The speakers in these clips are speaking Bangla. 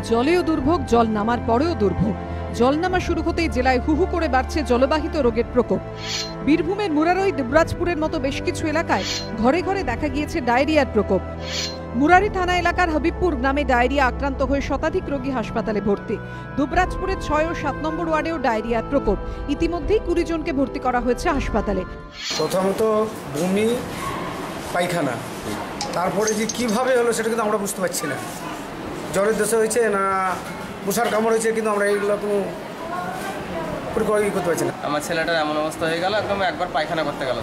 জলেও দুর্ভোগ, জল নামার পরেও দুর্ভোগ। জল নামা শুরু হতেই জেলায় হু হু করে বাড়ছে জলবাহিত রোগের প্রকোপ। বীরভূমের মুরারই, দুবরাজপুরের মতো বেশ কিছু এলাকায় ঘরে ঘরে দেখা গিয়েছে ডায়রিয়ার প্রকোপ। মুরারি থানা এলাকার হাবিবপুর গ্রামে ডায়রিয়া আক্রান্ত হয়ে শতাধিক রোগী হাসপাতালে ভর্তি। দুবরাজপুরের 6 ও 7 নম্বর ওয়ার্ডেও ডায়রিয়ার প্রকোপ। ইতিমধ্যেই 20 জনকে ভর্তি করা হয়েছে হাসপাতালে। প্রথমত বমি, পায়খানা, তারপরে যে কীভাবে হলো সেটা কিন্তু আমরা বুঝতে পারছি না। জ্বরের দেশে হয়েছে না মশার কামড় হয়েছে, কিন্তু আমরা এইগুলো কোনো পরিকল্পনা করতে পারছি না। আমার ছেলেটার এমন অবস্থা হয়ে গেল, একদম একবার পায়খানা করতে গেল,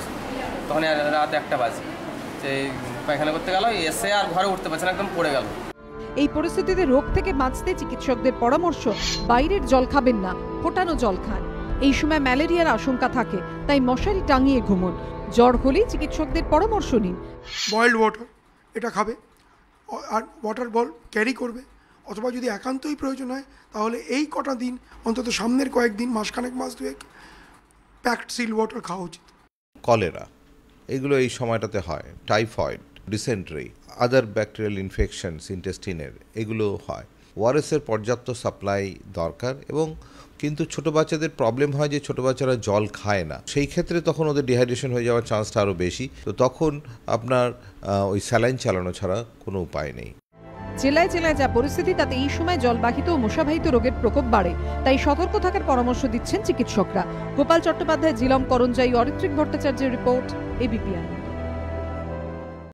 তখন রাত 1টা বাজে, সেই পায়খানা করতে গেল, এসে আর ঘরে উঠতে পারছে না, একদম পড়ে গেল। এই পরিস্থিতিতে রোগ থেকে বাঁচতে চিকিৎসকদের পরামর্শ, বাইরের জল খাবেন না, ফোটানো জল খান। এই সময় ম্যালেরিয়ার আশঙ্কা থাকে, তাই মশারি টাঙিয়ে ঘুমোন। জ্বর হলেই চিকিৎসকদের পরামর্শ নিন। বয়েলড ওয়াটার এটা খাবে, আর ওয়াটার বল ক্যারি করবে, অথবা যদি একান্তই প্রয়োজন হয় তাহলে এই কটা দিন অন্তত সামনের কয়েকদিন, মাসখানেক, মাস দুয়েক প্যাকড সিল ওয়াটার খাওয়া উচিত। কলেরা এগুলো এই সময়টাতে হয়, টাইফয়েড, ডিসেন্ট্রি, আদার ব্যাকটেরিয়াল ইনফেকশনস ইন্টেস্টিনের এগুলো হয়। ওআরএসের পর্যাপ্ত সাপ্লাই দরকার, এবং কিন্তু ছোটো বাচ্চাদের প্রবলেম হয় যে ছোটো বাচ্চারা জল খায় না, সেই ক্ষেত্রে তখন ওদের ডিহাইড্রেশন হয়ে যাওয়ার চান্সটা আরও বেশি। তো তখন আপনার ওই স্যালাইন চালানো ছাড়া কোনো উপায় নেই। জেলায় জেলায় যা পরিস্থিতি, তাতে এই সময় জলবাহিত ও মশাবাহিত রোগের প্রকোপ বাড়ে, তাই সতর্ক থাকার পরামর্শ দিচ্ছেন চিকিৎসকরা। গোপাল চট্টোপাধ্যায়, জিলম করঞ্জাই, অরিত্রিক ভট্টাচার্যের রিপোর্ট, এবিপি আনন্দ।